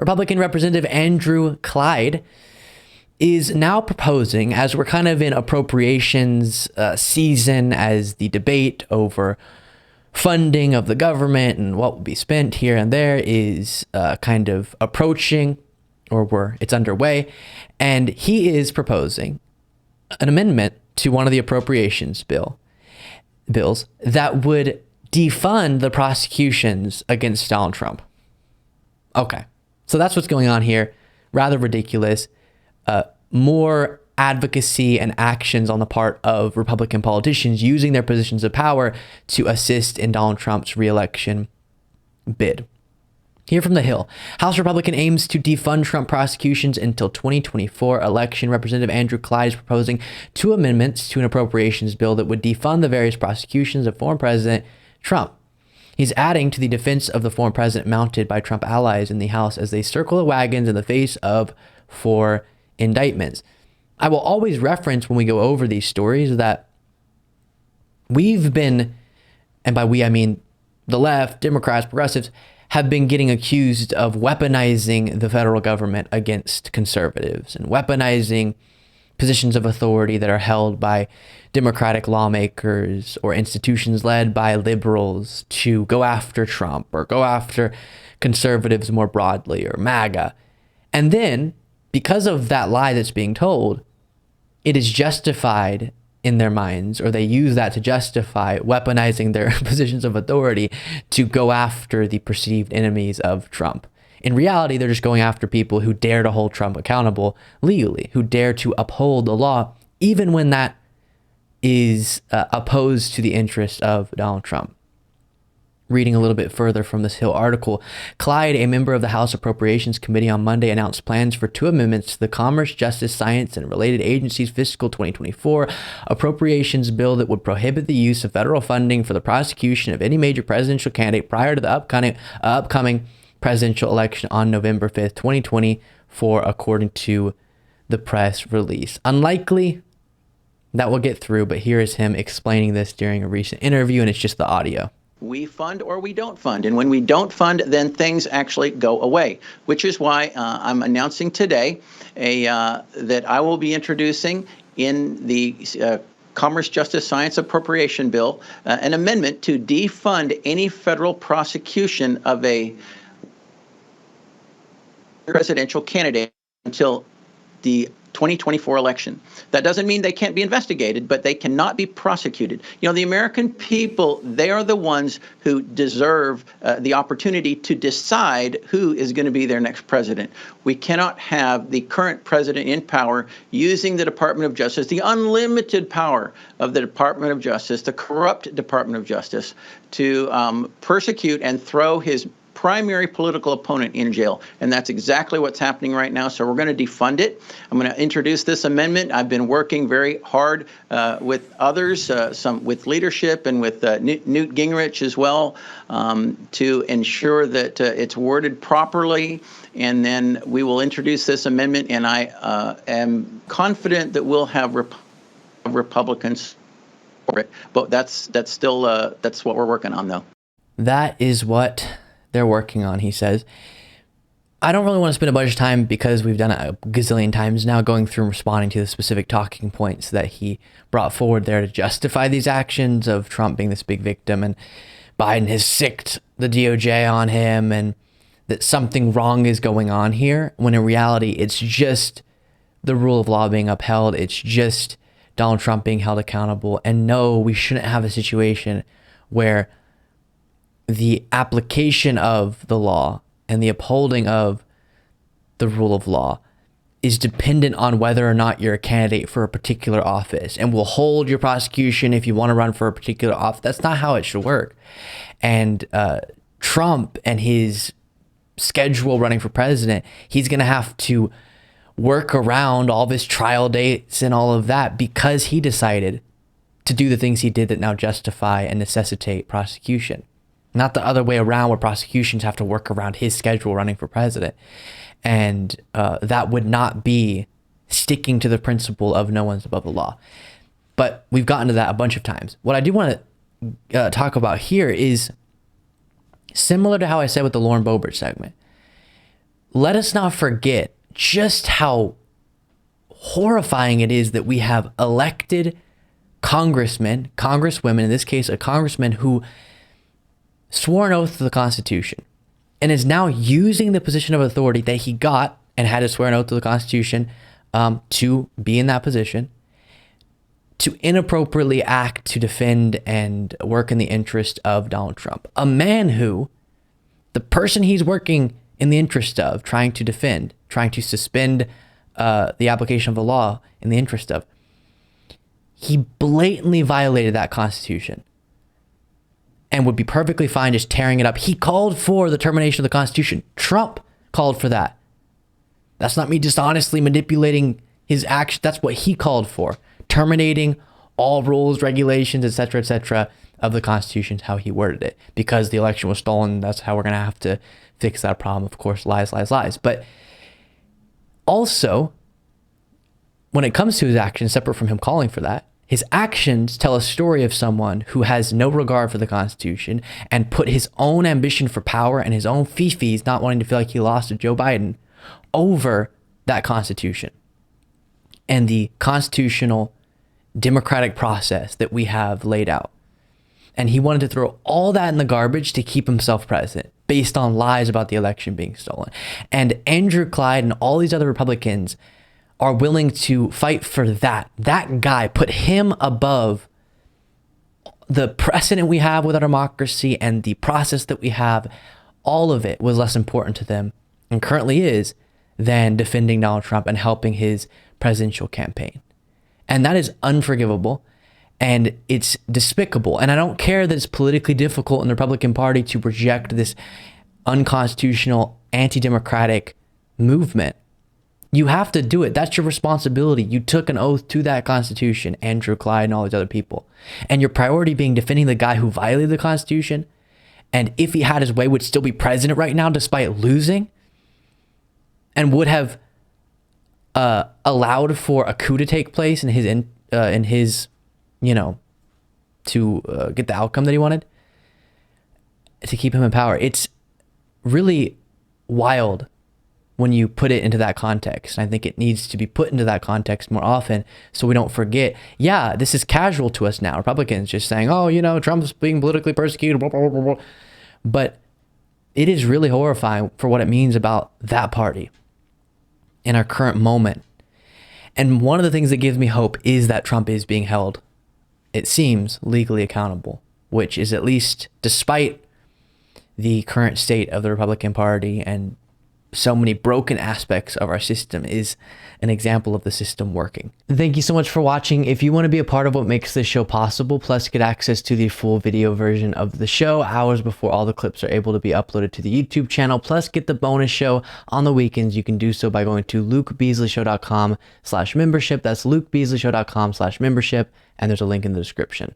Republican Representative Andrew Clyde is now proposing, as we're kind of in appropriations season, as the debate over funding of the government and what will be spent here and there is kind of approaching, or it's underway, and he is proposing an amendment to one of the appropriations bills that would defund the prosecutions against Donald Trump. Okay, so that's what's going on here. Rather ridiculous. More advocacy and actions on the part of Republican politicians using their positions of power to assist in Donald Trump's reelection bid. Here from the Hill, House Republican aims to defund Trump prosecutions until 2024 election. Representative Andrew Clyde is proposing 2 amendments to an appropriations bill that would defund the various prosecutions of former President Trump. He's adding to the defense of the former president mounted by Trump allies in the House as they circle the wagons in the face of 4 indictments. I will always reference when we go over these stories that we've been, and by we I mean the left, Democrats, progressives, have been getting accused of weaponizing the federal government against conservatives and weaponizing positions of authority that are held by Democratic lawmakers or institutions led by liberals to go after Trump or go after conservatives more broadly, or MAGA. And then, because of that lie that's being told, it is justified in their minds, or they use that to justify weaponizing their positions of authority to go after the perceived enemies of Trump. In reality, they're just going after people who dare to hold Trump accountable legally, who dare to uphold the law, even when that is opposed to the interests of Donald Trump. Reading a little bit further from this Hill article, Clyde, a member of the House Appropriations Committee, on Monday announced plans for 2 amendments to the Commerce, Justice, Science, and Related Agencies Fiscal 2024 appropriations bill that would prohibit the use of federal funding for the prosecution of any major presidential candidate prior to the upcoming presidential election on November 5th, 2024, according to the press release. Unlikely that will get through, but here is him explaining this during a recent interview, and it's just the audio. We fund or we don't fund. And when we don't fund, then things actually go away, which is why I'm announcing today that I will be introducing in the Commerce, Justice, Science Appropriation Bill an amendment to defund any federal prosecution of a presidential candidate until the 2024 election. That doesn't mean they can't be investigated, but they cannot be prosecuted. You know, the American people, they are the ones who deserve the opportunity to decide who is going to be their next president. We cannot have the current president in power using the Department of Justice, the unlimited power of the Department of Justice, the corrupt Department of Justice, to persecute and throw his primary political opponent in jail. And that's exactly what's happening right now. So we're going to defund it. I'm going to introduce this amendment. I've been working very hard with others, some with leadership and with Newt Gingrich as well, to ensure that it's worded properly. And then we will introduce this amendment. And I am confident that we'll have Republicans for it. But that's still that's what we're working on, though. That is what they're working on, he says. I don't really want to spend a bunch of time, because we've done it a gazillion times now, going through and responding to the specific talking points that he brought forward there to justify these actions of Trump being this big victim, and Biden has sicked the DOJ on him, and that something wrong is going on here, when in reality, it's just the rule of law being upheld. It's just Donald Trump being held accountable. And no, we shouldn't have a situation where the application of the law and the upholding of the rule of law is dependent on whether or not you're a candidate for a particular office, and will hold your prosecution if you want to run for a particular office. That's not how it should work. And Trump and his schedule running for president, he's going to have to work around all of his trial dates and all of that, because he decided to do the things he did that now justify and necessitate prosecution. Not the other way around, where prosecutions have to work around his schedule running for president. And that would not be sticking to the principle of no one's above the law. But we've gotten to that a bunch of times. What I do want to talk about here is similar to how I said with the Lauren Boebert segment. let us not forget just how horrifying it is that we have elected congressmen, congresswomen, in this case, a congressman who swore an oath to the Constitution and is now using the position of authority that he got and had to swear an oath to the Constitution to be in that position, to inappropriately act to defend and work in the interest of Donald Trump. A man who, the person he's working in the interest of, trying to defend, trying to suspend the application of a law in the interest of, he blatantly violated that Constitution and would be perfectly fine just tearing it up. He called for the termination of the Constitution. Trump called for that. That's not me dishonestly manipulating his action. That's what he called for. Terminating all rules, regulations, etc., of the Constitution, how he worded it. Because the election was stolen, that's how we're going to have to fix that problem. Of course, lies, lies, lies. But also, when it comes to his actions, separate from him calling for that, his actions tell a story of someone who has no regard for the Constitution and put his own ambition for power and his own fifis, not wanting to feel like he lost to Joe Biden, over that Constitution and the constitutional democratic process that we have laid out. And he wanted to throw all that in the garbage to keep himself president based on lies about the election being stolen. And Andrew Clyde and all these other Republicans are willing to fight for that. That guy, put him above the precedent we have with our democracy and the process that we have. All of it was less important to them, and currently is, than defending Donald Trump and helping his presidential campaign. And that is unforgivable, and it's despicable. And I don't care that it's politically difficult in the Republican Party to reject this unconstitutional, anti-democratic movement. You have to do it. That's your responsibility. You took an oath to that Constitution, Andrew Clyde and all these other people. And your priority being defending the guy who violated the Constitution, and if he had his way, would still be president right now despite losing, and would have allowed for a coup to take place in his to get the outcome that he wanted, to keep him in power. It's really wild when you put it into that context. And I think it needs to be put into that context more often so we don't forget, yeah, this is casual to us now. Republicans just saying, oh, Trump's being politically persecuted, blah, blah, blah, blah. But it is really horrifying for what it means about that party in our current moment. And one of the things that gives me hope is that Trump is being held, it seems, legally accountable, which is, at least despite the current state of the Republican Party and so many broken aspects of our system, is an example of the system working. Thank you so much for watching. If you want to be a part of what makes this show possible, plus get access to the full video version of the show hours before all the clips are able to be uploaded to the YouTube channel, plus get the bonus show on the weekends, you can do so by going to lukebeasleyshow.com/membership. That's lukebeasleyshow.com/membership, and there's a link in the description.